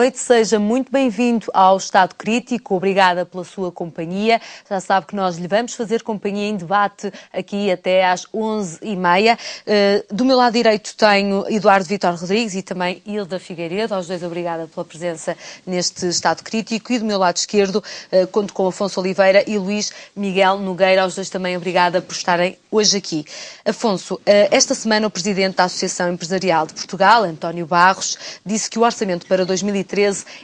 noite, seja muito bem-vindo ao Estado Crítico, obrigada pela sua companhia. Já sabe que nós lhe vamos fazer companhia em debate aqui até às 11h30. Do meu lado direito tenho Eduardo Vítor Rodrigues e também Hilda Figueiredo, aos dois obrigada pela presença neste Estado Crítico, e do meu lado esquerdo conto com Afonso Oliveira e Luís Miguel Nogueira, aos dois também obrigada por estarem hoje aqui. Afonso, esta semana o Presidente da Associação Empresarial de Portugal, António Barros, disse que o orçamento para 2013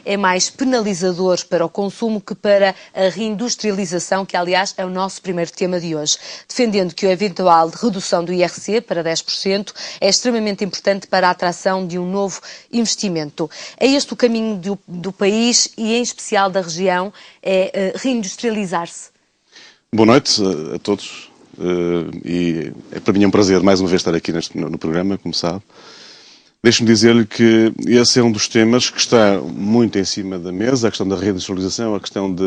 é mais penalizador para o consumo que para a reindustrialização, que aliás é o nosso primeiro tema de hoje, defendendo que a eventual redução do IRC para 10% é extremamente importante para a atração de um novo investimento. É este o caminho do país e em especial da região, é reindustrializar-se? Boa noite a todos e é para mim um prazer mais uma vez estar aqui no programa, como sabe. Deixe-me dizer-lhe que esse é um dos temas que está muito em cima da mesa, a questão da reindustrialização, a questão de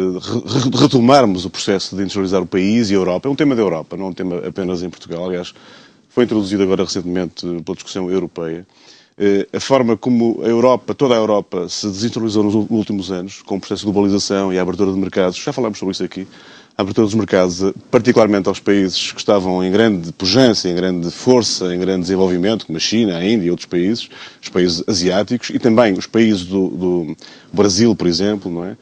retomarmos o processo de industrializar o país e a Europa. É um tema da Europa, não é um tema apenas em Portugal. Aliás, foi introduzido agora recentemente pela discussão europeia. A forma como a Europa, toda a Europa, se desindustrializou nos últimos anos, com o processo de globalização e a abertura de mercados, já falámos sobre isso aqui, a abertura dos mercados, particularmente aos países que estavam em grande pujança, em grande força, em grande desenvolvimento, como a China, a Índia e outros países, os países asiáticos e também os países do Brasil, por exemplo, não é?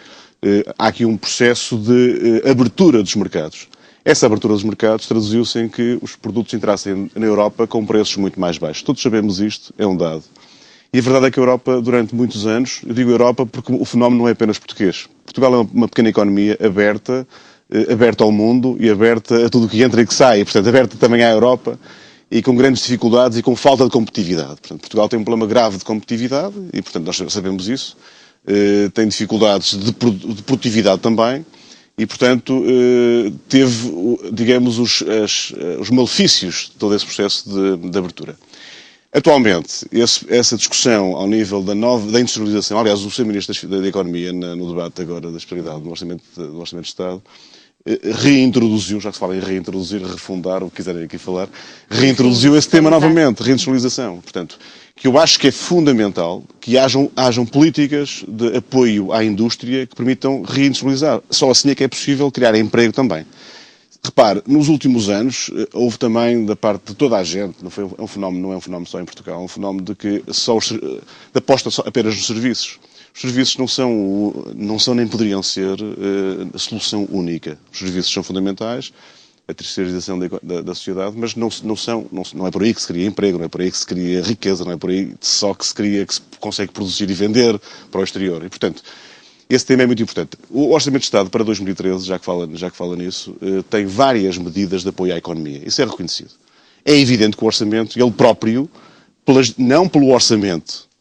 Há aqui um processo de abertura dos mercados. Essa abertura dos mercados traduziu-se em que os produtos entrassem na Europa com preços muito mais baixos. Todos sabemos isto, é um dado. E a verdade é que a Europa, durante muitos anos, eu digo Europa porque o fenómeno não é apenas português. Portugal é uma pequena economia aberta ao mundo e aberta a tudo o que entra e que sai. Portanto, aberta também à Europa e com grandes dificuldades e com falta de competitividade. Portanto, Portugal tem um problema grave de competitividade e, portanto, nós sabemos isso. Tem dificuldades de produtividade também. E, portanto, teve, digamos, os malefícios de todo esse processo de abertura. Atualmente, essa discussão ao nível da industrialização, aliás, o Sr. Ministro da Economia, no debate agora da especialidade do Orçamento de Estado, reintroduziu, já que se fala em reintroduzir, refundar, o que quiserem aqui falar, reintroduziu esse tema novamente, reindustrialização. Portanto, que eu acho que é fundamental que hajam políticas de apoio à indústria que permitam reindustrializar. Só assim é que é possível criar emprego também. Repare, nos últimos anos houve também da parte de toda a gente, não é um fenómeno só em Portugal, é um fenómeno de que de aposta apenas nos serviços. Os serviços não são nem poderiam ser a solução única. Os serviços são fundamentais, a terceirização da sociedade, mas não é por aí que se cria emprego, não é por aí que se cria riqueza, não é por aí só que se consegue produzir e vender para o exterior. E, portanto, esse tema é muito importante. O Orçamento de Estado para 2013, já que fala nisso, tem várias medidas de apoio à economia. Isso é reconhecido. É evidente que o orçamento, ele próprio, não pelo orçamento,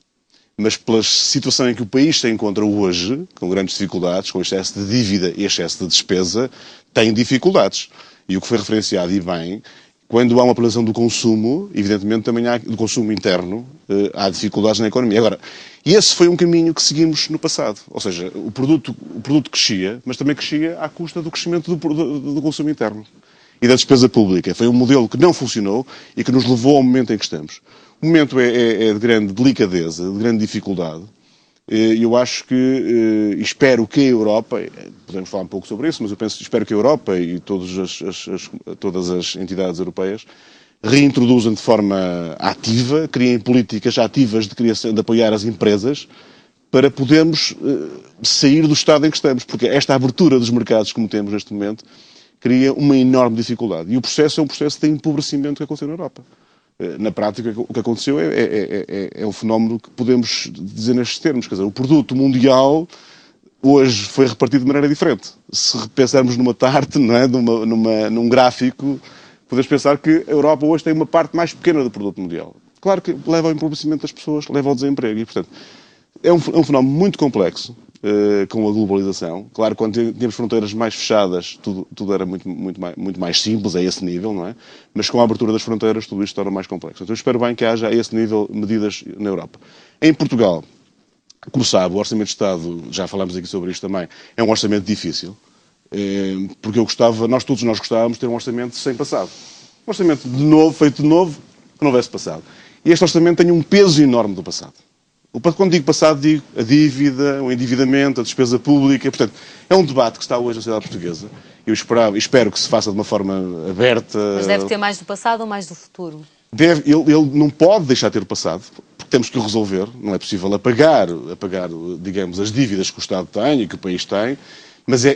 mas pela situação em que o país se encontra hoje, com grandes dificuldades, com excesso de dívida e excesso de despesa, tem dificuldades. E o que foi referenciado, e bem, quando há uma penalização do consumo, evidentemente também há do consumo interno, há dificuldades na economia. Agora, esse foi um caminho que seguimos no passado. Ou seja, o produto crescia, mas também crescia à custa do crescimento do consumo interno e da despesa pública. Foi um modelo que não funcionou e que nos levou ao momento em que estamos. O momento é de grande delicadeza, de grande dificuldade. Eu acho que, espero que a Europa, podemos falar um pouco sobre isso, mas espero que a Europa e todas as entidades europeias reintroduzam de forma ativa, criem políticas ativas de apoiar as empresas para podermos sair do estado em que estamos. Porque esta abertura dos mercados, como temos neste momento, cria uma enorme dificuldade. E o processo é um processo de empobrecimento que aconteceu na Europa. Na prática, o que aconteceu é um fenómeno que podemos dizer nestes termos. Quer dizer, o produto mundial hoje foi repartido de maneira diferente. Se pensarmos numa tarte, não é? num gráfico, podemos pensar que a Europa hoje tem uma parte mais pequena do produto mundial. Claro que leva ao empobrecimento das pessoas, leva ao desemprego. E, portanto, é um fenómeno muito complexo com a globalização. Claro, quando tínhamos fronteiras mais fechadas, tudo era muito mais simples a esse nível, não é? Mas com a abertura das fronteiras, tudo isto torna mais complexo. Então, eu espero bem que haja a esse nível medidas na Europa. Em Portugal, como sabe, o Orçamento de Estado, já falámos aqui sobre isto também, é um orçamento difícil. Porque todos nós gostávamos de ter um orçamento sem passado. Um orçamento feito de novo, que não houvesse passado. E este orçamento tem um peso enorme do passado. Quando digo passado, digo a dívida, o endividamento, a despesa pública. Portanto, é um debate que está hoje na sociedade portuguesa. Eu espero que se faça de uma forma aberta. Mas deve ter mais do passado ou mais do futuro? Ele não pode deixar de ter o passado, porque temos que o resolver. Não é possível apagar, digamos, as dívidas que o Estado tem e que o país tem, mas é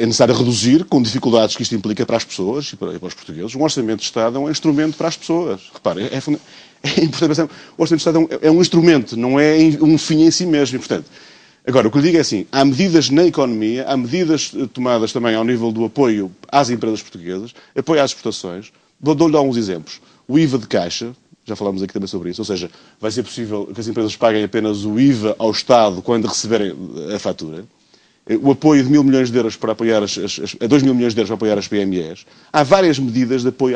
necessário reduzir, com dificuldades que isto implica para as pessoas e para os portugueses. Um orçamento de Estado é um instrumento para as pessoas. Repare, é importante pensar, o orçamento de Estado é um instrumento, não é um fim em si mesmo. E, portanto, agora, o que eu digo é assim, há medidas na economia, há medidas tomadas também ao nível do apoio às empresas portuguesas, apoio às exportações. Dou-lhe alguns exemplos. O IVA de caixa, já falámos aqui também sobre isso, ou seja, vai ser possível que as empresas paguem apenas o IVA ao Estado quando receberem a fatura. O apoio de 1.000 milhões de euros para apoiar 2.000 milhões de euros para apoiar as PMEs. Há várias medidas de apoio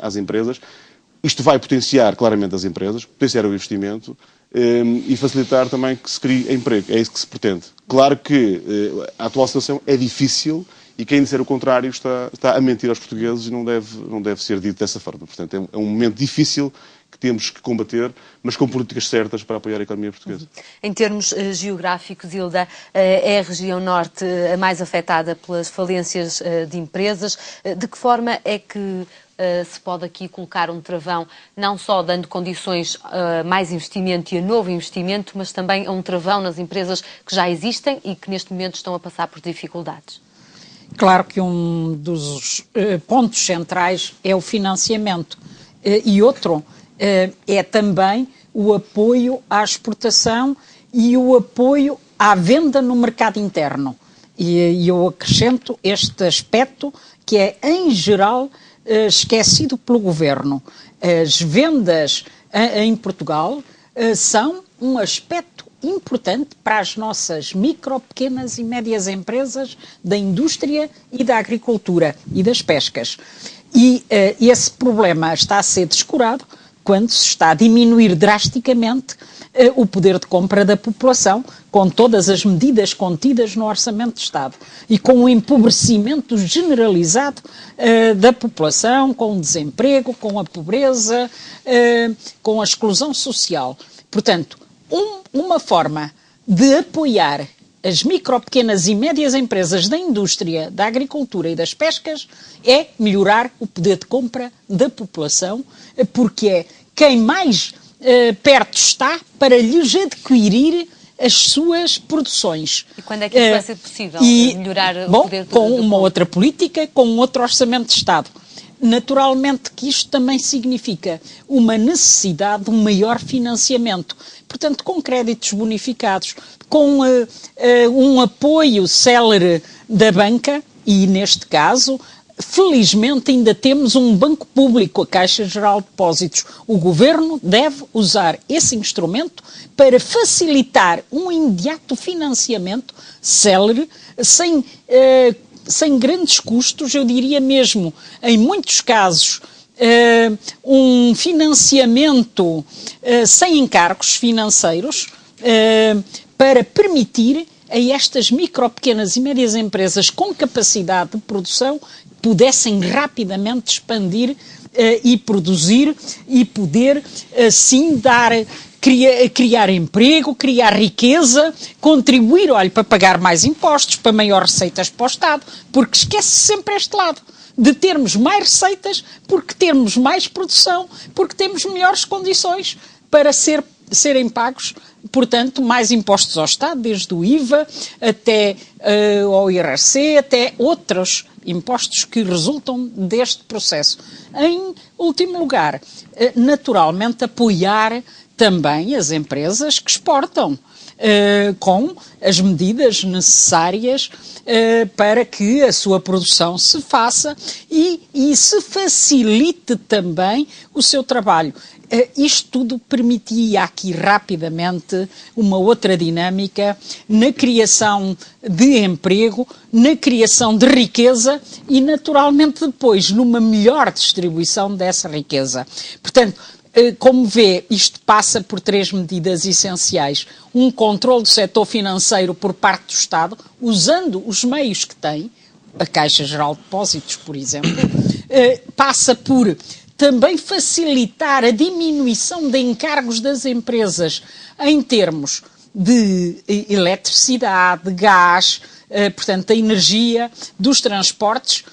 às empresas. Isto vai potenciar claramente as empresas, potenciar o investimento e facilitar também que se crie emprego. É isso que se pretende. Claro que a atual situação é difícil e quem disser o contrário está a mentir aos portugueses e não deve ser dito dessa forma. Portanto, é um momento difícil que temos que combater, mas com políticas certas para apoiar a economia portuguesa. Em termos geográficos, Hilda, é a região norte a mais afetada pelas falências de empresas. De que forma é que se pode aqui colocar um travão, não só dando condições a mais investimento e a novo investimento, mas também a um travão nas empresas que já existem e que neste momento estão a passar por dificuldades? Claro que um dos pontos centrais é o financiamento e outro é também o apoio à exportação e o apoio à venda no mercado interno. E eu acrescento este aspecto que é, em geral, esquecido pelo Governo. As vendas em Portugal são um aspecto importante para as nossas micro, pequenas e médias empresas da indústria e da agricultura e das pescas. E esse problema está a ser descurado quando se está a diminuir drasticamente o poder de compra da população, com todas as medidas contidas no Orçamento de Estado e com o empobrecimento generalizado da população, com o desemprego, com a pobreza, com a exclusão social. Portanto, uma forma de apoiar as micro, pequenas e médias empresas da indústria, da agricultura e das pescas é melhorar o poder de compra da população, porque é quem mais perto está para lhes adquirir as suas produções. E quando é que isso vai ser possível? Melhorar o poder de compra? Com uma outra política, com um outro orçamento de Estado. Naturalmente que isto também significa uma necessidade de um maior financiamento. Portanto, com créditos bonificados, com um apoio célere da banca e, neste caso, felizmente ainda temos um banco público, a Caixa Geral de Depósitos. O Governo deve usar esse instrumento para facilitar um imediato financiamento célere, sem grandes custos, eu diria mesmo, em muitos casos, um financiamento sem encargos financeiros para permitir a estas micro, pequenas e médias empresas com capacidade de produção pudessem rapidamente expandir e produzir e poder, assim, criar emprego, criar riqueza, contribuir, para pagar mais impostos, para maiores receitas para o Estado, porque esquece sempre este lado, de termos mais receitas, porque temos mais produção, porque temos melhores condições para serem pagos, portanto, mais impostos ao Estado, desde o IVA até ao IRC, até outros impostos que resultam deste processo. Em último lugar, naturalmente, apoiar também as empresas que exportam, com as medidas necessárias para que a sua produção se faça e se facilite também o seu trabalho. Isto tudo permitia aqui rapidamente uma outra dinâmica na criação de emprego, na criação de riqueza e, naturalmente, depois numa melhor distribuição dessa riqueza. Portanto, como vê, isto passa por três medidas essenciais. Um controle do setor financeiro por parte do Estado, usando os meios que tem, a Caixa Geral de Depósitos, por exemplo, passa por também facilitar a diminuição de encargos das empresas em termos de eletricidade, gás, portanto, da energia, dos transportes,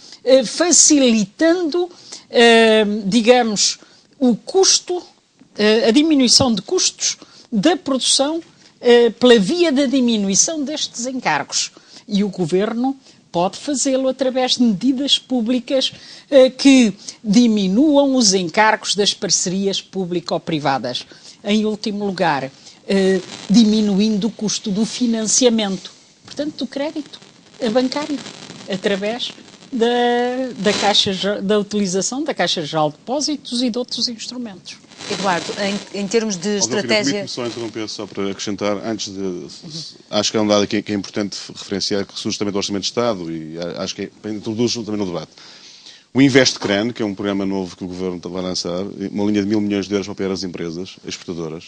facilitando, digamos, o custo, a diminuição de custos da produção pela via da diminuição destes encargos. E o Governo pode fazê-lo através de medidas públicas que diminuam os encargos das parcerias público-privadas. Em último lugar, diminuindo o custo do financiamento, portanto, do crédito bancário, através da utilização da Caixa Geral de Depósitos e de outros instrumentos. Eduardo, em termos de estratégia... Permite-me só interromper, só para acrescentar, antes de... Acho que é um dado aqui que é importante referenciar, que surge também do Orçamento de Estado, e acho que introduz também no debate. O InvestCran, que é um programa novo que o Governo vai lançar, uma linha de 1.000 milhões de euros para apoiar as empresas exportadoras.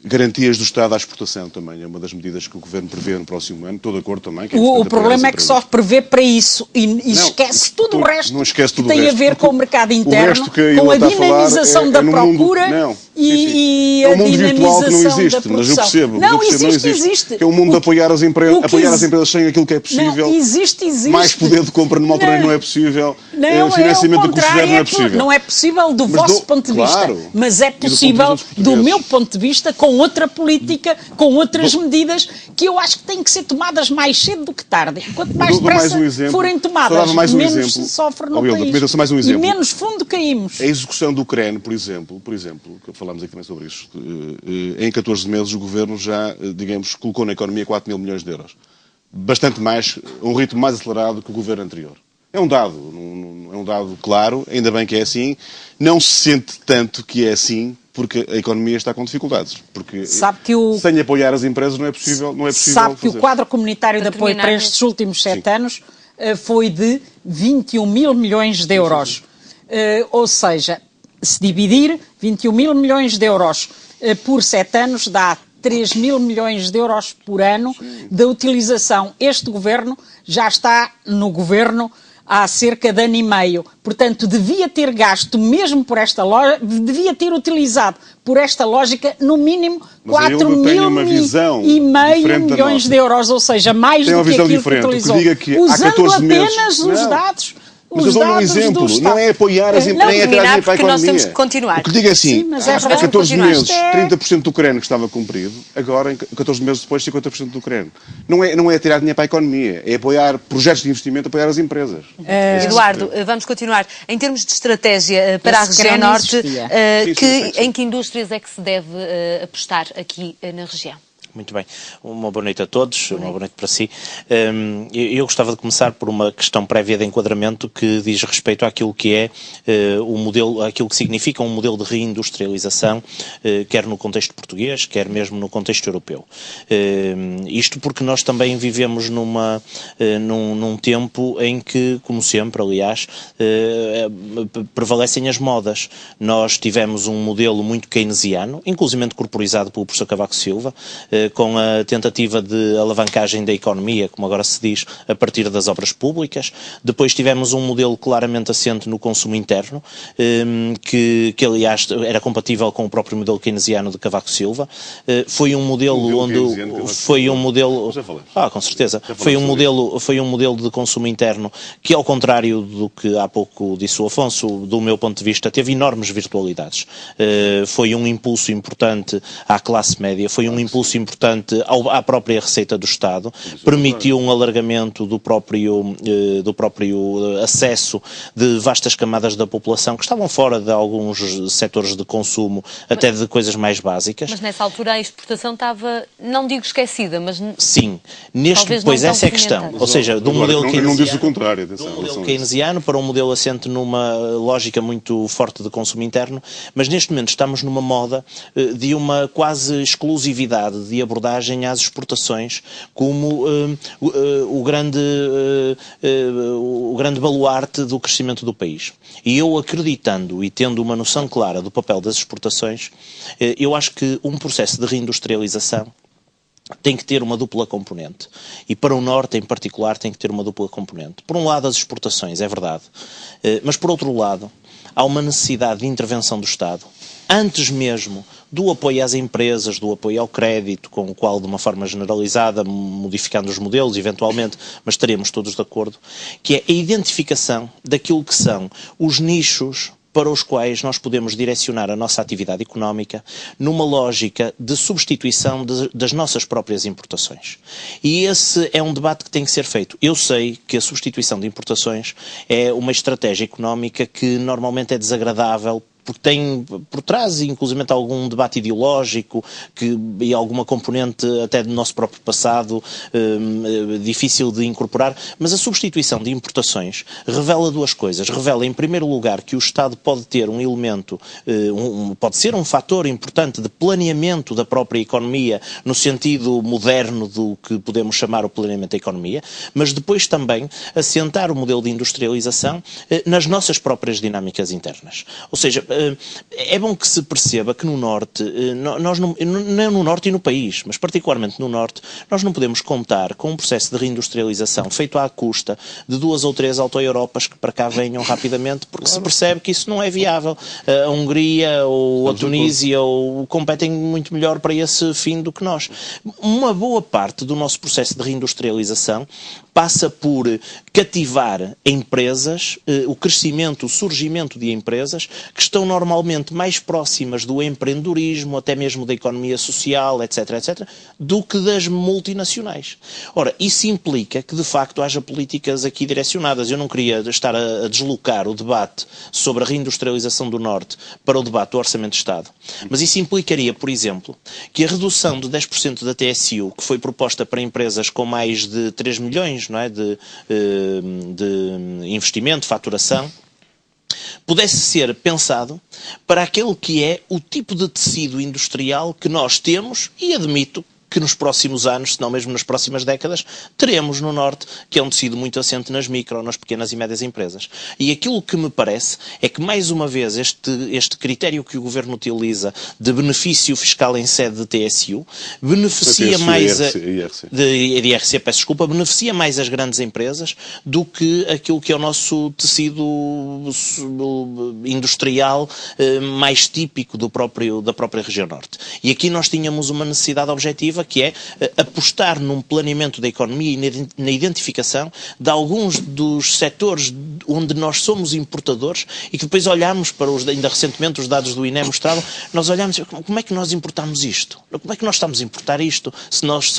Garantias do Estado à exportação também é uma das medidas que o Governo prevê no próximo ano. Estou de acordo também. Que o problema é que só prevê para isso e esquece tudo o resto que tem a ver com o mercado interno, com a dinamização da procura e a dinamização da produção. Mas eu percebo, não existe. É o mundo de apoiar as empresas sem aquilo que é possível. Não, existe. Mais poder de compra numa altura não é possível. Financiamento de custo zero não é possível. Não é possível do vosso ponto de vista, mas é possível do meu ponto de vista, com outra política, com outras medidas que eu acho que têm que ser tomadas mais cedo do que tarde. Quanto mais depressa forem tomadas, menos se sofre no país e menos fundo caímos. A execução do CREN, por exemplo, que falámos aqui também sobre isso, em 14 meses o Governo já, digamos, colocou na economia 4.000 milhões de euros. Bastante mais, um ritmo mais acelerado que o Governo anterior. É um dado claro, ainda bem que é assim. Não se sente tanto que é assim, porque a economia está com dificuldades. Porque sem apoiar as empresas não é possível Sabe que fazer. O quadro comunitário de apoio para estes últimos 7 anos foi de 21.000 milhões de euros. Ou seja, se dividir 21.000 milhões de euros por 7 anos dá 3.000 milhões de euros por ano da utilização. Este Governo já está no Governo há cerca de ano e meio. Portanto, devia ter gasto mesmo por esta lógica, devia ter utilizado por esta lógica, no mínimo, 4.500 milhões de euros, ou seja, mais do que aquilo que utilizou. Usando apenas os dados... Mas eu dou um exemplo, não é apoiar as empresas, nem é tirar dinheiro para a economia. Nós temos que continuar. O que digo é assim, há 14 meses, 30% do CREN que estava cumprido, agora, 14 meses depois, 50% do CREN. Não é tirar dinheiro para a economia, é apoiar projetos de investimento, apoiar as empresas. Eduardo, vamos continuar. Em termos de estratégia para a região norte, em que indústrias é que se deve apostar aqui na região? Muito bem. Uma boa noite a todos, uma boa noite para si. Eu gostava de começar por uma questão prévia de enquadramento que diz respeito àquilo que é o modelo, àquilo que significa um modelo de reindustrialização, quer no contexto português, quer mesmo no contexto europeu. Isto porque nós também vivemos num tempo em que, como sempre, aliás, prevalecem as modas. Nós tivemos um modelo muito keynesiano, inclusivamente corporizado pelo professor Cavaco Silva, com a tentativa de alavancagem da economia, como agora se diz, a partir das obras públicas. Depois tivemos um modelo claramente assente no consumo interno, que aliás era compatível com o próprio modelo keynesiano de Cavaco Silva. Foi um modelo onde... Foi um modelo... com certeza. Foi um modelo de consumo interno que, ao contrário do que há pouco disse o Afonso, do meu ponto de vista, teve enormes virtualidades. Foi um impulso importante à classe média, foi um impulso importante à própria receita do Estado, permitiu um alargamento do próprio acesso de vastas camadas da população que estavam fora de alguns setores de consumo, até de coisas mais básicas. Mas nessa altura a exportação estava, não digo esquecida, mas... Sim, pois essa é a questão. Ou seja, do modelo keynesiano, não disse o contrário, do modelo keynesiano para um modelo assente numa lógica muito forte de consumo interno, mas neste momento estamos numa moda de uma quase exclusividade de abordagem às exportações como o grande baluarte do crescimento do país. E eu, acreditando e tendo uma noção clara do papel das exportações, eu acho que um processo de reindustrialização tem que ter uma dupla componente. E para o Norte, em particular, tem que ter uma dupla componente. Por um lado, as exportações, é verdade. Mas, por outro lado, há uma necessidade de intervenção do Estado, antes mesmo do apoio às empresas, do apoio ao crédito, com o qual, de uma forma generalizada, modificando os modelos, eventualmente, mas estaremos todos de acordo, que é a identificação daquilo que são os nichos para os quais nós podemos direcionar a nossa atividade económica numa lógica de substituição das nossas próprias importações. E esse é um debate que tem que ser feito. Eu sei que a substituição de importações é uma estratégia económica que normalmente é desagradável, porque tem por trás, inclusive, algum debate ideológico e alguma componente até do nosso próprio passado difícil de incorporar, mas a substituição de importações revela duas coisas. Revela, em primeiro lugar, que o Estado pode ter um elemento, pode ser um fator importante de planeamento da própria economia, no sentido moderno do que podemos chamar o planeamento da economia, mas depois também assentar o modelo de industrialização nas nossas próprias dinâmicas internas. Ou seja, é bom que se perceba que no Norte, nós não no Norte e no país, mas particularmente no Norte, nós não podemos contar com um processo de reindustrialização feito à custa de 2 ou 3 auto-Europas que para cá venham rapidamente, porque se percebe que isso não é viável. A Hungria ou a Tunísia competem muito melhor para esse fim do que nós. Uma boa parte do nosso processo de reindustrialização passa por cativar empresas, o crescimento, o surgimento de empresas que estão normalmente mais próximas do empreendedorismo, até mesmo da economia social, etc., etc., do que das multinacionais. Ora, isso implica que, de facto, haja políticas aqui direcionadas. Eu não queria estar a deslocar o debate sobre a reindustrialização do Norte para o debate do Orçamento de Estado, mas isso implicaria, por exemplo, que a redução de 10% da TSU, que foi proposta para empresas com mais de 3 milhões, não é, de investimento, faturação, pudesse ser pensado para aquele que é o tipo de tecido industrial que nós temos, e admito que nos próximos anos, se não mesmo nas próximas décadas, teremos no Norte, que é um tecido muito assente nas micro, nas pequenas e médias empresas. E aquilo que me parece é que, mais uma vez, este critério que o Governo utiliza de benefício fiscal em sede de TSU, beneficia mais de IRC, peço desculpa, beneficia mais as grandes empresas do que aquilo que é o nosso tecido industrial mais típico da própria região Norte. E aqui nós tínhamos uma necessidade objetiva, que é apostar num planeamento da economia e na identificação de alguns dos setores onde nós somos importadores e que depois olhamos para ainda recentemente os dados do INE mostravam, nós olhamos, como é que nós importamos isto? Como é que nós estamos a importar isto? Se nós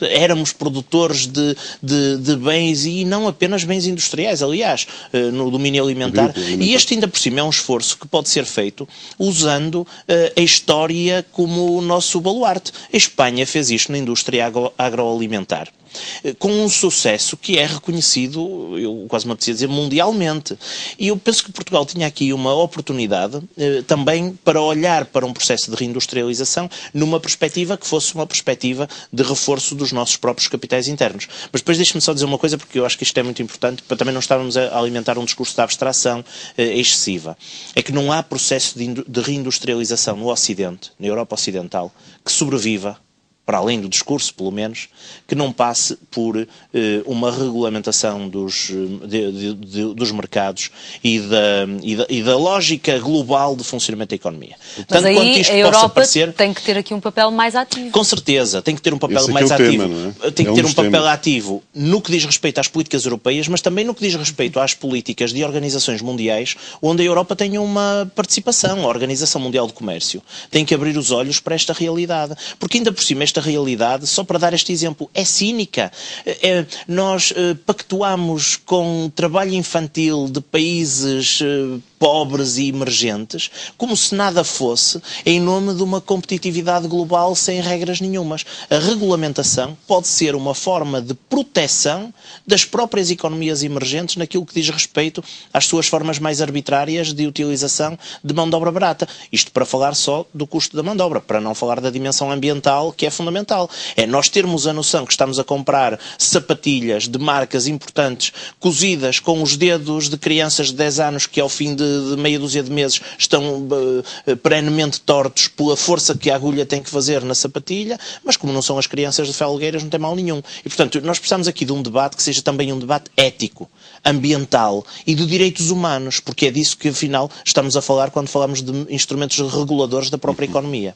éramos produtores de bens e não apenas bens industriais, aliás, no domínio alimentar. E este ainda por cima é um esforço que pode ser feito usando a história como o nosso baluarte. A Espanha fez isto na indústria agroalimentar, com um sucesso que é reconhecido, eu quase me apetecia dizer, mundialmente. E eu penso que Portugal tinha aqui uma oportunidade também para olhar para um processo de reindustrialização numa perspectiva que fosse uma perspectiva de reforço dos nossos próprios capitais internos. Mas depois deixe-me só dizer uma coisa, porque eu acho que isto é muito importante, para também não estarmos a alimentar um discurso de abstração excessiva. É que não há processo de reindustrialização no Ocidente, na Europa Ocidental, que sobreviva, para além do discurso, pelo menos, que não passe por uma regulamentação dos mercados e da lógica global de funcionamento da economia. Mas tanto aí quanto isto a Europa tem que ter aqui um papel mais ativo. Com certeza, tem que ter um papel mais ativo. Tem que ter um papel ativo no que diz respeito às políticas europeias, mas também no que diz respeito às políticas de organizações mundiais, onde a Europa tem uma participação. A Organização Mundial do Comércio tem que abrir os olhos para esta realidade. Porque ainda por cima esta realidade, só para dar este exemplo, é cínica. Nós pactuamos com trabalho infantil de países pobres e emergentes, como se nada fosse, em nome de uma competitividade global sem regras nenhumas. A regulamentação pode ser uma forma de proteção das próprias economias emergentes naquilo que diz respeito às suas formas mais arbitrárias de utilização de mão de obra barata. Isto para falar só do custo da mão de obra, para não falar da dimensão ambiental, que é fundamental. É nós termos a noção que estamos a comprar sapatilhas de marcas importantes, cozidas com os dedos de crianças de 10 anos que ao fim de de meia dúzia de meses estão perenemente tortos pela força que a agulha tem que fazer na sapatilha, mas como não são as crianças de Felgueiras, não tem mal nenhum. E, portanto, nós precisamos aqui de um debate que seja também um debate ético, ambiental e de direitos humanos, porque é disso que, afinal, estamos a falar quando falamos de instrumentos reguladores da própria economia.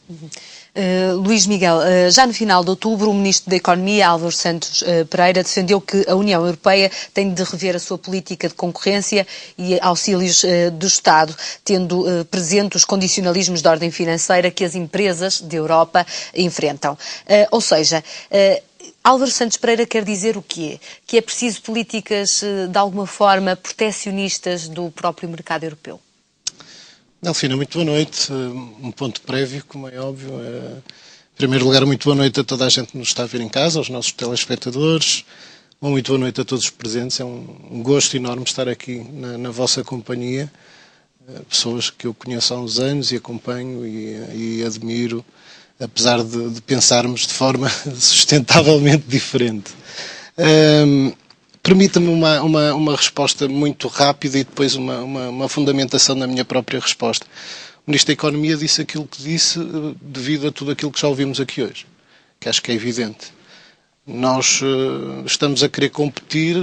Luís Miguel, já no final de outubro, o Ministro da Economia, Álvaro Santos Pereira, defendeu que a União Europeia tem de rever a sua política de concorrência e auxílios do Estado, tendo presente os condicionalismos de ordem financeira que as empresas da Europa enfrentam. Ou seja, Álvaro Santos Pereira quer dizer o quê? Que é preciso políticas, de alguma forma, protecionistas do próprio mercado europeu? Delfina, muito boa noite. Um ponto prévio, como é óbvio. Em primeiro lugar, muito boa noite a toda a gente que nos está a ver em casa, aos nossos telespectadores. Muito boa noite a todos os presentes. É um gosto enorme estar aqui na vossa companhia. Pessoas que eu conheço há uns anos e acompanho e admiro, apesar de pensarmos de forma sustentavelmente diferente. Permita-me uma resposta muito rápida e depois uma fundamentação na minha própria resposta. O Ministro da Economia disse aquilo que disse devido a tudo aquilo que já ouvimos aqui hoje, que acho que é evidente. Nós estamos a querer competir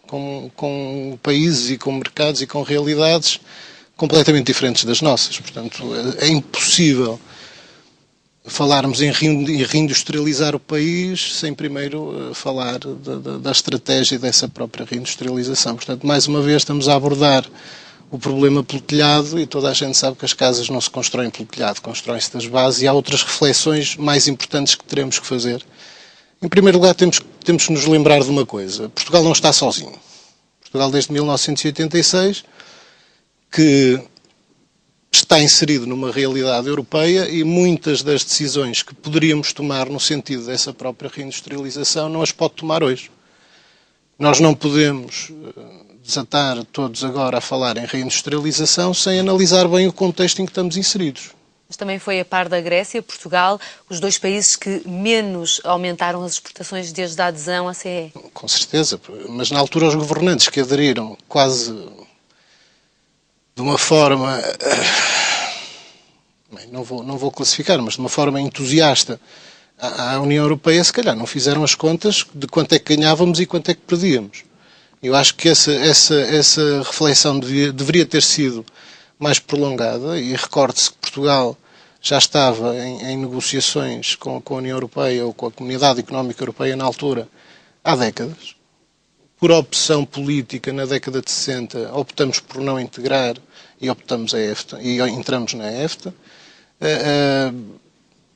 com países e com mercados e com realidades completamente diferentes das nossas. Portanto, é impossível falarmos em reindustrializar o país sem primeiro falar da estratégia dessa própria reindustrialização. Portanto, mais uma vez estamos a abordar o problema pelo telhado e toda a gente sabe que as casas não se constroem pelo telhado, constroem-se das bases e há outras reflexões mais importantes que teremos que fazer. Em primeiro lugar, temos que nos lembrar de uma coisa. Portugal não está sozinho. Portugal, desde 1986, que está inserido numa realidade europeia e muitas das decisões que poderíamos tomar no sentido dessa própria reindustrialização não as pode tomar hoje. Nós não podemos desatar todos agora a falar em reindustrialização sem analisar bem o contexto em que estamos inseridos. Mas também foi a par da Grécia, Portugal, os dois países que menos aumentaram as exportações desde a adesão à CE. Com certeza, mas na altura os governantes que aderiram quase de uma forma, não vou classificar, mas de uma forma entusiasta à União Europeia, se calhar não fizeram as contas de quanto é que ganhávamos e quanto é que perdíamos. Eu acho que essa reflexão deveria ter sido mais prolongada e recorde-se que Portugal já estava em negociações com a União Europeia ou com a Comunidade Económica Europeia na altura há décadas. Por opção política, na década de 60, optamos por não integrar e optamos a EFTA, e entramos na EFTA.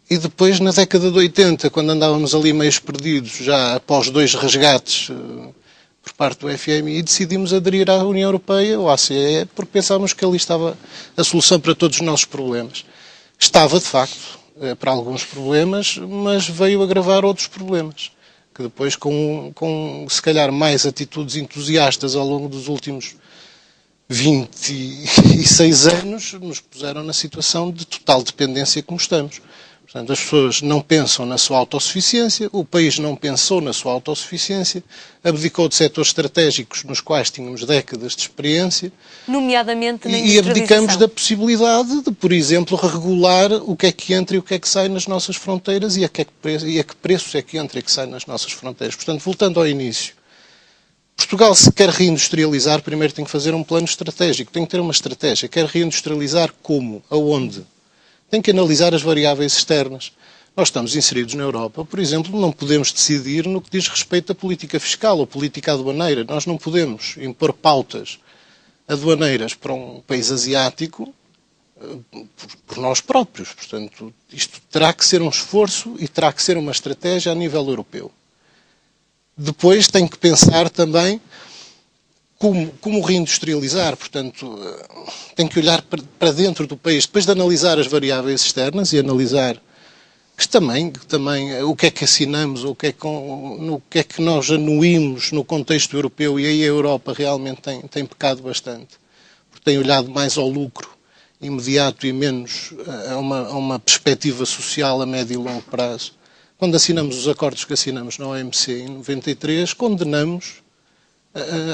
E depois, na década de 80, quando andávamos ali meios perdidos, já após 2 resgates por parte do FMI, decidimos aderir à União Europeia ou à CE, porque pensávamos que ali estava a solução para todos os nossos problemas. Estava, de facto, para alguns problemas, mas veio agravar outros problemas, que depois, com se calhar mais atitudes entusiastas ao longo dos últimos 26 anos, nos puseram na situação de total dependência como estamos. Portanto, as pessoas não pensam na sua autossuficiência, o país não pensou na sua autossuficiência, abdicou de setores estratégicos nos quais tínhamos décadas de experiência, nomeadamente na e abdicamos da possibilidade de, por exemplo, regular o que é que entra e o que é que sai nas nossas fronteiras e a que preços é que entra e que sai nas nossas fronteiras. Portanto, voltando ao início, Portugal, se quer reindustrializar, primeiro tem que fazer um plano estratégico, tem que ter uma estratégia. Quer reindustrializar como? Aonde? Tem que analisar as variáveis externas. Nós estamos inseridos na Europa, por exemplo, não podemos decidir no que diz respeito à política fiscal ou política aduaneira. Nós não podemos impor pautas aduaneiras para um país asiático por nós próprios. Portanto, isto terá que ser um esforço e terá que ser uma estratégia a nível europeu. Depois tem que pensar também como reindustrializar, portanto, tem que olhar para dentro do país, depois de analisar as variáveis externas e analisar que também o que é que assinamos, no que é que nós anuímos no contexto europeu, e aí a Europa realmente tem pecado bastante, porque tem olhado mais ao lucro imediato e menos a uma perspectiva social a médio e longo prazo. Quando assinamos os acordos que assinamos na OMC em 93, condenamos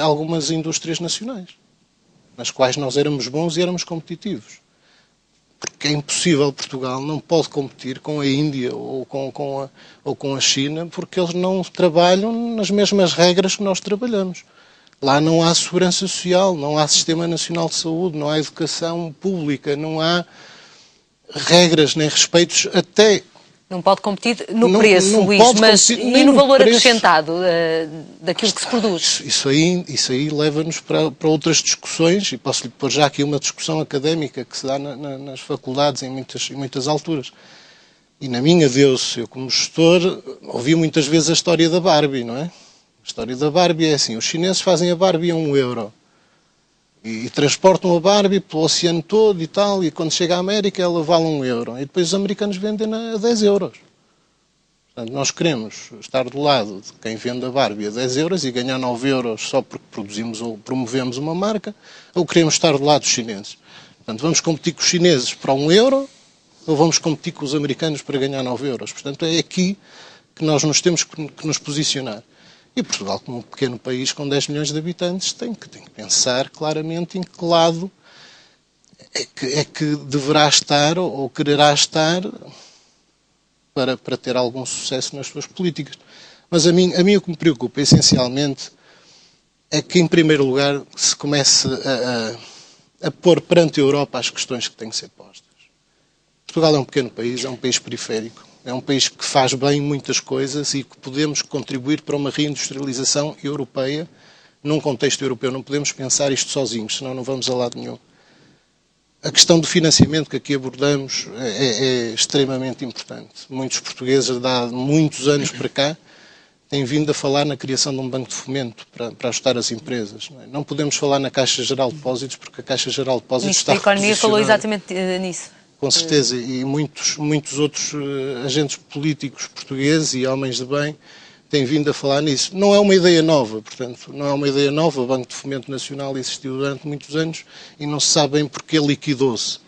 algumas indústrias nacionais. nas quais nós éramos bons e éramos competitivos. Porque é impossível, Portugal não pode competir com a Índia ou com a China, porque eles não trabalham nas mesmas regras que nós trabalhamos. Lá não há segurança social, não há sistema nacional de saúde, não há educação pública, não há regras nem respeitos até... Não pode competir no preço, não Luís, mas e no valor acrescentado daquilo que se produz? Isso aí leva-nos para outras discussões, e posso-lhe pôr já aqui uma discussão académica que se dá nas faculdades em muitas alturas. E na minha Deus, eu como gestor, ouvi muitas vezes a história da Barbie, não é? A história da Barbie é assim, os chineses fazem a Barbie a €1. E transportam a Barbie pelo oceano todo e tal, e quando chega à América ela vale €1. E depois os americanos vendem-na a €10. Portanto, nós queremos estar do lado de quem vende a Barbie a €10 e ganhar €9 só porque produzimos ou promovemos uma marca, ou queremos estar do lado dos chineses. Portanto, vamos competir com os chineses para €1 ou vamos competir com os americanos para ganhar €9. Portanto, é aqui que nós nos temos que nos posicionar. E Portugal, como um pequeno país com 10 milhões de habitantes, tem que pensar claramente em que lado é que deverá estar ou quererá estar para ter algum sucesso nas suas políticas. Mas a mim o que me preocupa essencialmente é que, em primeiro lugar, se comece a pôr perante a Europa as questões que têm que ser postas. Portugal é um pequeno país, é um país periférico. É um país que faz bem muitas coisas e que podemos contribuir para uma reindustrialização europeia num contexto europeu. Não podemos pensar isto sozinhos, senão não vamos a lado nenhum. A questão do financiamento que aqui abordamos é extremamente importante. Muitos portugueses, há muitos anos para cá, têm vindo a falar na criação de um banco de fomento para ajudar as empresas. Não podemos falar na Caixa Geral de Depósitos, porque a Caixa Geral de Depósitos está reposicionada. O Ministro da Economia falou exatamente nisso. Com certeza, e muitos outros agentes políticos portugueses e homens de bem têm vindo a falar nisso. Não é uma ideia nova, portanto, não é uma ideia nova. O Banco de Fomento Nacional existiu durante muitos anos e não se sabe bem porque liquidou-se.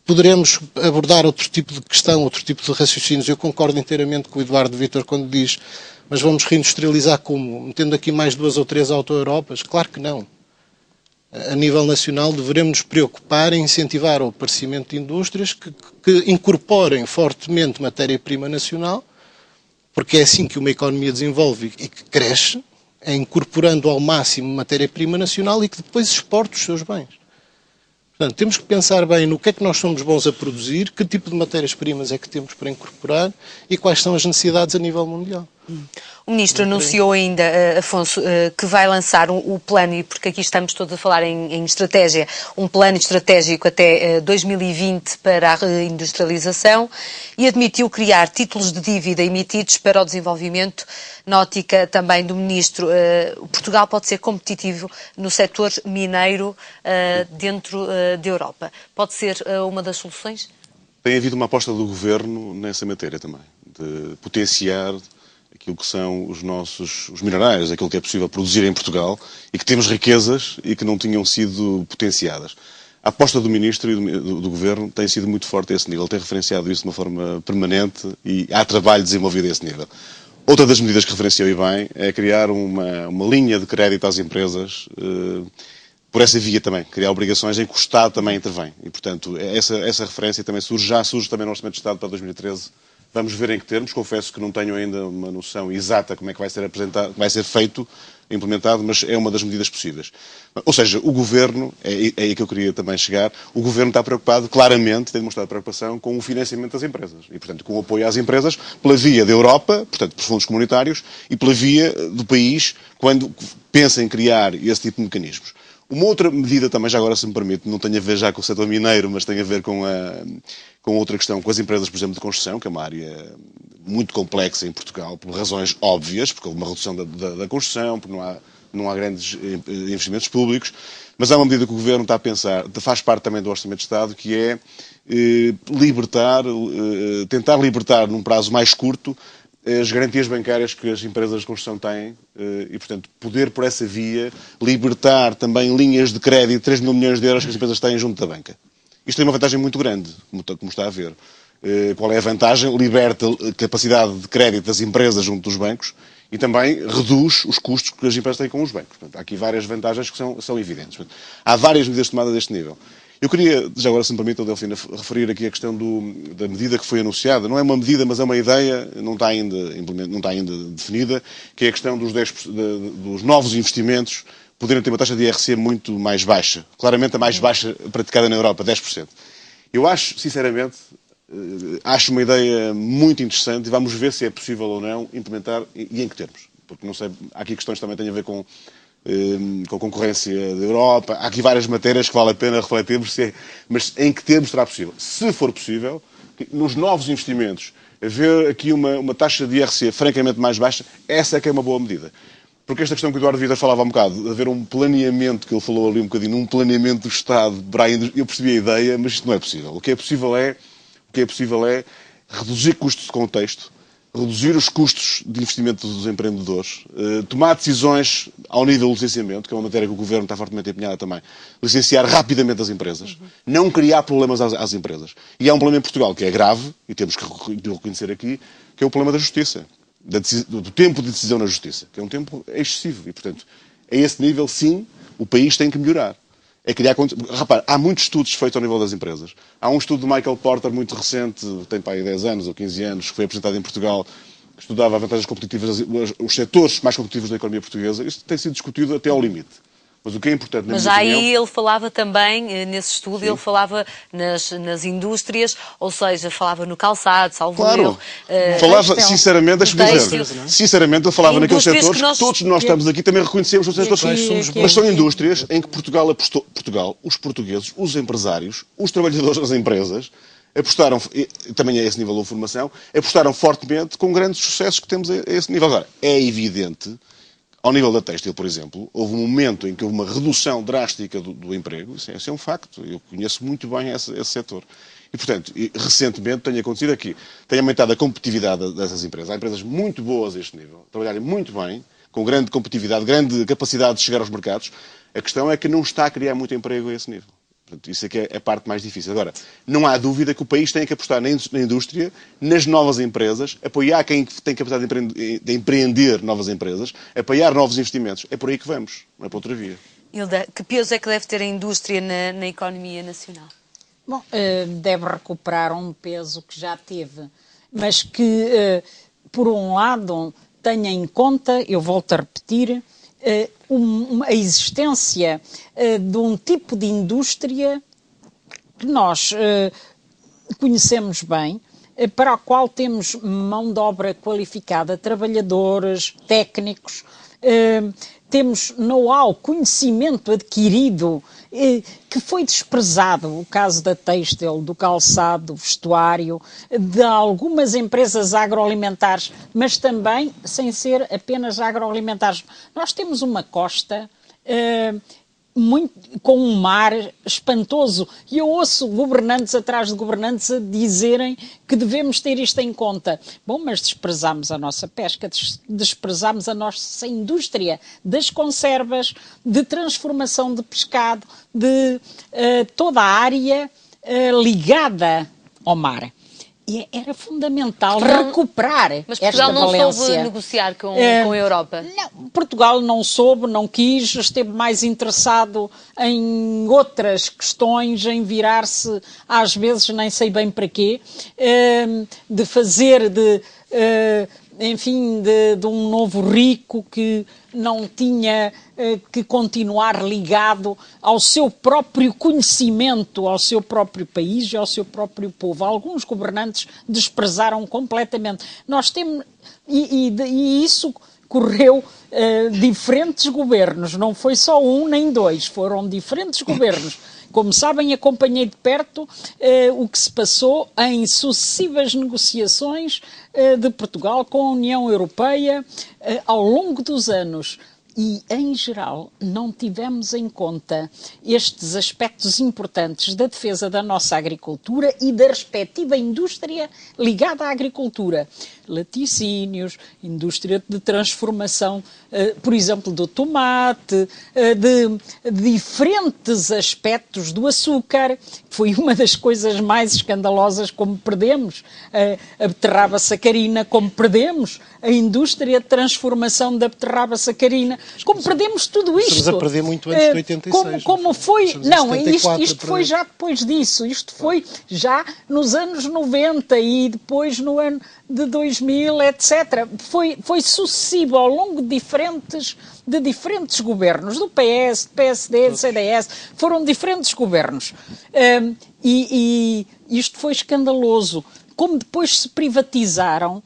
Poderemos abordar outro tipo de questão, outro tipo de raciocínios. Eu concordo inteiramente com o Eduardo Vítor quando diz, mas vamos reindustrializar como? Metendo aqui mais 2 ou 3 auto-europas? Claro que não. A nível nacional, devemos nos preocupar em incentivar o aparecimento de indústrias que incorporem fortemente matéria-prima nacional, porque é assim que uma economia desenvolve e que cresce, é incorporando ao máximo matéria-prima nacional e que depois exporte os seus bens. Portanto, temos que pensar bem no que é que nós somos bons a produzir, que tipo de matérias-primas é que temos para incorporar e quais são as necessidades a nível mundial. O Ministro anunciou ainda, Afonso, que vai lançar o plano, e porque aqui estamos todos a falar em estratégia, um plano estratégico até 2020 para a reindustrialização, e admitiu criar títulos de dívida emitidos para o desenvolvimento. Na ótica também do Ministro, Portugal pode ser competitivo no setor mineiro dentro da Europa. Pode ser uma das soluções? Tem havido uma aposta do Governo nessa matéria também, de potenciar aquilo que são os minerais, aquilo que é possível produzir em Portugal e que temos riquezas e que não tinham sido potenciadas. A aposta do Ministro e do Governo tem sido muito forte a esse nível. Ele tem referenciado isso de uma forma permanente e há trabalho desenvolvido a esse nível. Outra das medidas que referenciou e bem é criar uma linha de crédito às empresas por essa via também, criar obrigações em que o Estado também intervém. E, portanto, essa referência também já surge também no Orçamento de Estado para 2013. Vamos ver em que termos. Confesso que não tenho ainda uma noção exata como é que vai ser apresentado, vai ser feito, implementado, mas é uma das medidas possíveis. Ou seja, o Governo, é aí que eu queria também chegar, o Governo está preocupado, claramente, tem demonstrado preocupação com o financiamento das empresas. E, portanto, com o apoio às empresas pela via da Europa, portanto, por fundos comunitários, e pela via do país, quando pensa em criar esse tipo de mecanismos. Uma outra medida também, já agora se me permite, não tem a ver já com o setor mineiro, mas tem a ver com outra questão, com as empresas, por exemplo, de construção, que é uma área muito complexa em Portugal, por razões óbvias, porque houve uma redução da construção, porque não há grandes investimentos públicos, mas há uma medida que o Governo está a pensar, faz parte também do Orçamento de Estado, que é tentar libertar num prazo mais curto as garantias bancárias que as empresas de construção têm e, portanto, poder por essa via libertar também linhas de crédito de 3 mil milhões de euros que as empresas têm junto da banca. Isto tem uma vantagem muito grande, como está a ver. Qual é a vantagem? Liberta a capacidade de crédito das empresas junto dos bancos e também reduz os custos que as empresas têm com os bancos. Portanto, há aqui várias vantagens que são evidentes. Portanto, há várias medidas tomadas deste nível. Eu queria, já agora, se me permite, Delfina, referir aqui a questão da medida que foi anunciada. Não é uma medida, mas é uma ideia, não está ainda definida, que é a questão dos novos investimentos poderem ter uma taxa de IRC muito mais baixa. Claramente a mais baixa praticada na Europa, 10%. Eu acho, sinceramente, uma ideia muito interessante e vamos ver se é possível ou não implementar e em que termos. Porque não sei, há aqui questões que também têm a ver com a concorrência da Europa. Há aqui várias matérias que vale a pena refletirmos, mas em que termos será possível. Se for possível, nos novos investimentos, haver aqui uma taxa de IRC francamente mais baixa, essa é que é uma boa medida. Porque esta questão que o Eduardo Vitor falava há um bocado, de haver um planeamento, que ele falou ali um bocadinho, um planeamento do Estado para a indústria, eu percebi a ideia, mas isto não é possível. O que é possível é reduzir custos de contexto, reduzir os custos de investimento dos empreendedores, tomar decisões ao nível do licenciamento, que é uma matéria que o Governo está fortemente empenhado também, licenciar rapidamente as empresas, não criar problemas às empresas. E há um problema em Portugal que é grave, e temos que reconhecer aqui, que é o problema da justiça, do tempo de decisão na justiça, que é um tempo excessivo. E, portanto, a esse nível, sim, o país tem que melhorar. Repare, há muitos estudos feitos ao nível das empresas. Há um estudo do Michael Porter muito recente, tem para aí 10 anos ou 15 anos, que foi apresentado em Portugal, que estudava vantagens competitivas, os setores mais competitivos da economia portuguesa. Isso tem sido discutido até ao limite. Mas o que é importante na Mas minha opinião... aí ele falava também, nesse estudo, sim, ele falava nas indústrias, ou seja, falava no calçado, salvo erro. Falava, sinceramente, deixa-me dizer, sinceramente, ele falava naqueles setores que todos nós estamos aqui também reconhecemos os setores, mas são indústrias em que Portugal, os portugueses, os empresários, os trabalhadores das empresas, apostaram, também a esse nível de formação, apostaram fortemente com grandes sucessos que temos a esse nível. Agora, é evidente... Ao nível da têxtil, por exemplo, houve um momento em que houve uma redução drástica do emprego. Isso é um facto. Eu conheço muito bem esse setor. E, portanto, recentemente tem acontecido aqui. Tem aumentado a competitividade dessas empresas. Há empresas muito boas a este nível, trabalharem muito bem, com grande competitividade, grande capacidade de chegar aos mercados. A questão é que não está a criar muito emprego a esse nível. Portanto, isso é que é a parte mais difícil. Agora, não há dúvida que o país tem que apostar na indústria, nas novas empresas, apoiar quem tem capacidade de empreender novas empresas, apoiar novos investimentos. É por aí que vamos, não é para outra via. Hilda, que peso é que deve ter a indústria na economia nacional? Bom, deve recuperar um peso que já teve, mas que, por um lado, tenha em conta, eu volto a repetir, a existência de um tipo de indústria que nós conhecemos bem, para a qual temos mão de obra qualificada, trabalhadores, técnicos, temos know-how, conhecimento adquirido, que foi desprezado, o caso da têxtil, do calçado, do vestuário, de algumas empresas agroalimentares, mas também sem ser apenas agroalimentares. Nós temos uma costa com um mar espantoso. E eu ouço governantes atrás de governantes a dizerem que devemos ter isto em conta. Bom, mas desprezamos a nossa pesca, desprezamos a nossa indústria das conservas, de transformação de pescado, de toda a área ligada ao mar. E era fundamental recuperar esta valência. Mas Portugal não soube negociar com a Europa? Não, Portugal não soube, não quis, esteve mais interessado em outras questões, em virar-se, às vezes, nem sei bem para quê, de fazer de um novo rico que não tinha que continuar ligado ao seu próprio conhecimento, ao seu próprio país e ao seu próprio povo. Alguns governantes desprezaram completamente. Nós temos, e isso correu diferentes governos, não foi só um nem dois, foram diferentes governos. Como sabem, acompanhei de perto o que se passou em sucessivas negociações de Portugal com a União Europeia ao longo dos anos. E, em geral, não tivemos em conta estes aspectos importantes da defesa da nossa agricultura e da respectiva indústria ligada à agricultura. Laticínios, indústria de transformação, por exemplo, do tomate, de diferentes aspectos do açúcar. Foi uma das coisas mais escandalosas como perdemos a beterraba sacarina, como perdemos a indústria de transformação da beterraba sacarina, como perdemos tudo isto. Estamos a perder muito antes de 86. Como foi? Não, isto foi já perder. depois disso. Isto foi já nos anos 90 e depois no ano de 2000, etc. Foi sucessivo ao longo de diferentes governos, do PS, do PSD, do CDS, foram diferentes governos. E isto foi escandaloso. Como depois se privatizaram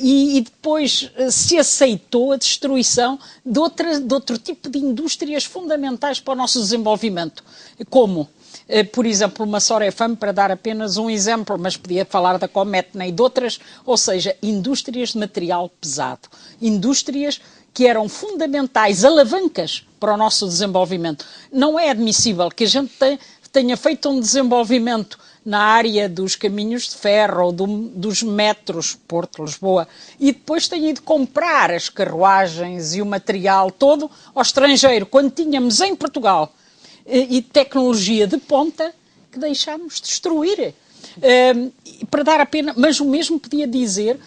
e depois se aceitou a destruição de outro tipo de indústrias fundamentais para o nosso desenvolvimento. Como, por exemplo, uma Sorefam, para dar apenas um exemplo, mas podia falar da Cometna e de outras, ou seja, indústrias de material pesado. Indústrias que eram fundamentais, alavancas para o nosso desenvolvimento. Não é admissível que a gente tenha feito um desenvolvimento na área dos caminhos de ferro ou dos metros, Porto-Lisboa, e depois tenha ido comprar as carruagens e o material todo ao estrangeiro, quando tínhamos em Portugal e tecnologia de ponta que deixámos destruir. Para dar apenas, mas o mesmo podia dizer,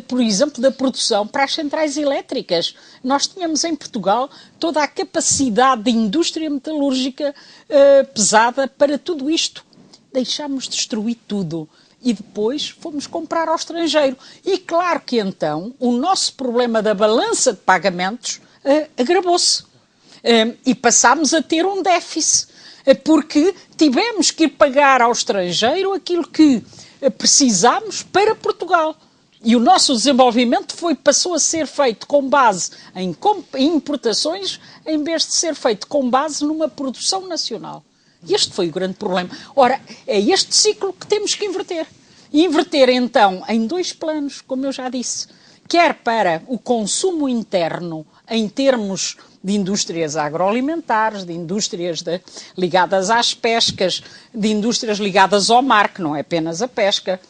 por exemplo, da produção para as centrais elétricas. Nós tínhamos em Portugal toda a capacidade de indústria metalúrgica pesada para tudo isto. Deixámos destruir tudo e depois fomos comprar ao estrangeiro. E claro que então o nosso problema da balança de pagamentos agravou-se e passámos a ter um déficit, porque tivemos que ir pagar ao estrangeiro aquilo que precisámos para Portugal. E o nosso desenvolvimento passou a ser feito com base em importações, em vez de ser feito com base numa produção nacional. Este foi o grande problema. Ora, é este ciclo que temos que inverter. E inverter, então, em dois planos, como eu já disse. Quer para o consumo interno, em termos de indústrias agroalimentares, de indústrias ligadas às pescas, de indústrias ligadas ao mar, que não é apenas a pesca,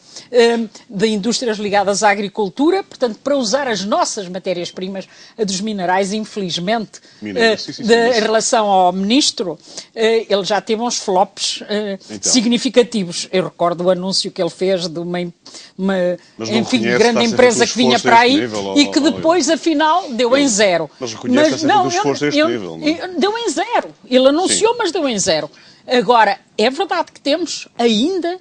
de indústrias ligadas à agricultura, portanto, para usar as nossas matérias-primas, a dos minerais, infelizmente, em relação ao ministro, ele já teve uns flops significativos. Eu recordo o anúncio que ele fez de uma grande empresa que vinha para aí e que depois, afinal, deu em zero. Mas reconhece não, esforço a este nível, não? Deu em zero. Ele anunciou, mas deu em zero. Agora, é verdade que temos ainda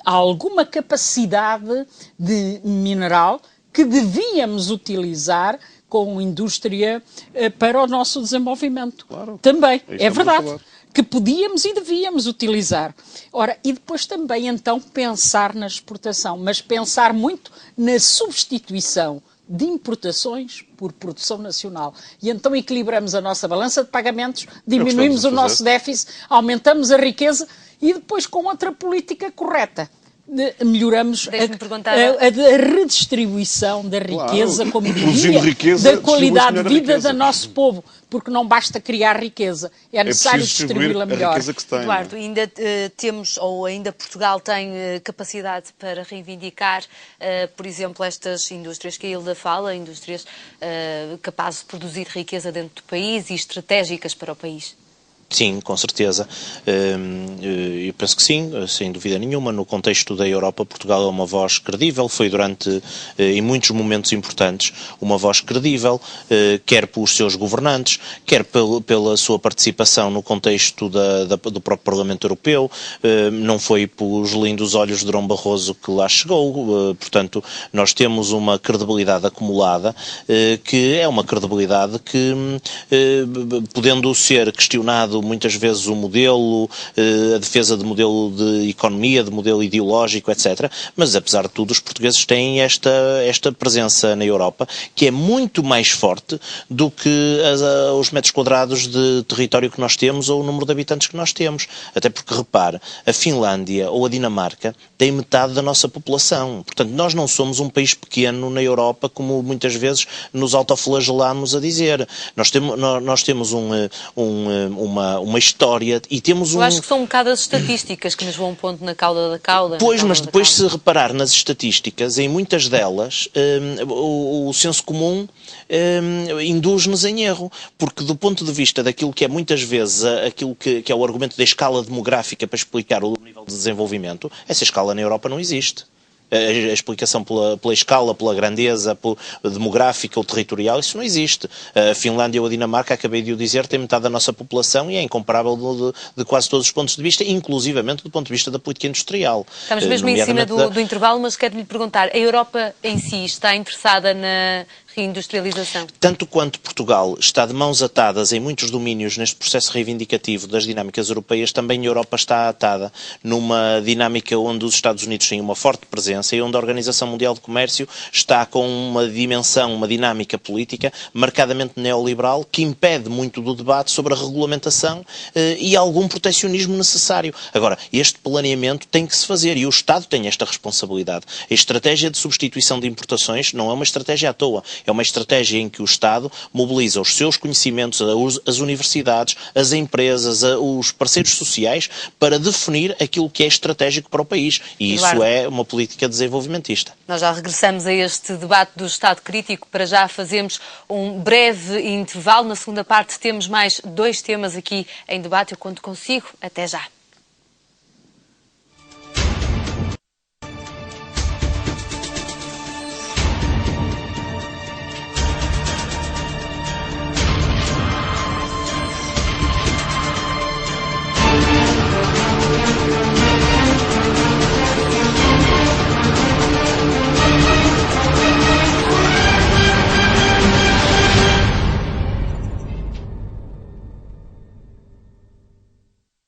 alguma capacidade de mineral que devíamos utilizar com indústria para o nosso desenvolvimento. Claro. Também, é verdade. Que podíamos e devíamos utilizar. Ora, e depois também, então, pensar na exportação, mas pensar muito na substituição de importações por produção nacional. E então equilibramos a nossa balança de pagamentos, diminuímos o nosso déficit, aumentamos a riqueza e depois, com outra política correta, melhoramos a redistribuição da riqueza, claro, como diria, da qualidade de vida do nosso povo, porque não basta criar riqueza, é necessário distribuí-la melhor. Eduardo, ainda temos, ou ainda Portugal tem capacidade para reivindicar, por exemplo, estas indústrias que a Hilda fala, indústrias capazes de produzir riqueza dentro do país e estratégicas para o país? Sim, com certeza. Eu penso que sim, sem dúvida nenhuma. No contexto da Europa, Portugal é uma voz credível, foi durante, em muitos momentos importantes, uma voz credível, quer pelos seus governantes, quer pela sua participação no contexto do próprio Parlamento Europeu. Não foi pelos lindos olhos de Durão Barroso que lá chegou. Portanto, nós temos uma credibilidade acumulada, que é uma credibilidade que, podendo ser questionado utilizado muitas vezes o modelo, a defesa de modelo de economia, de modelo ideológico, etc. Mas, apesar de tudo, os portugueses têm esta presença na Europa que é muito mais forte do que os metros quadrados de território que nós temos ou o número de habitantes que nós temos. Até porque, repare, a Finlândia ou a Dinamarca têm metade da nossa população. Portanto, nós não somos um país pequeno na Europa, como muitas vezes nos autoflagelamos a dizer. Nós temos uma história e temos Eu acho que são um bocado as estatísticas que nos vão pondo na cauda da cauda. Pois, mas depois se reparar nas estatísticas, em muitas delas, o senso comum induz-nos em erro, porque do ponto de vista daquilo que é muitas vezes aquilo que é o argumento da escala demográfica para explicar o nível de desenvolvimento, essa escala na Europa não existe. A explicação pela escala, pela grandeza demográfica ou territorial, isso não existe. A Finlândia ou a Dinamarca, acabei de o dizer, tem metade da nossa população e é incomparável de quase todos os pontos de vista, inclusivamente do ponto de vista da política industrial. Estamos mesmo em cima do intervalo, mas quero-lhe perguntar, a Europa em si está interessada na reindustrialização? Tanto quanto Portugal está de mãos atadas em muitos domínios neste processo reivindicativo das dinâmicas europeias, também a Europa está atada numa dinâmica onde os Estados Unidos têm uma forte presença e onde a Organização Mundial de Comércio está com uma dimensão, uma dinâmica política marcadamente neoliberal que impede muito do debate sobre a regulamentação e algum protecionismo necessário. Agora, este planeamento tem que se fazer e o Estado tem esta responsabilidade. A estratégia de substituição de importações não é uma estratégia à toa. É uma estratégia em que o Estado mobiliza os seus conhecimentos, as universidades, as empresas, os parceiros sociais para definir aquilo que é estratégico para o país. E isso é uma política desenvolvimentista. Nós já regressamos a este debate do Estado crítico. Para já fazemos um breve intervalo. Na segunda parte temos mais 2 temas aqui em debate. Eu conto consigo. Até já.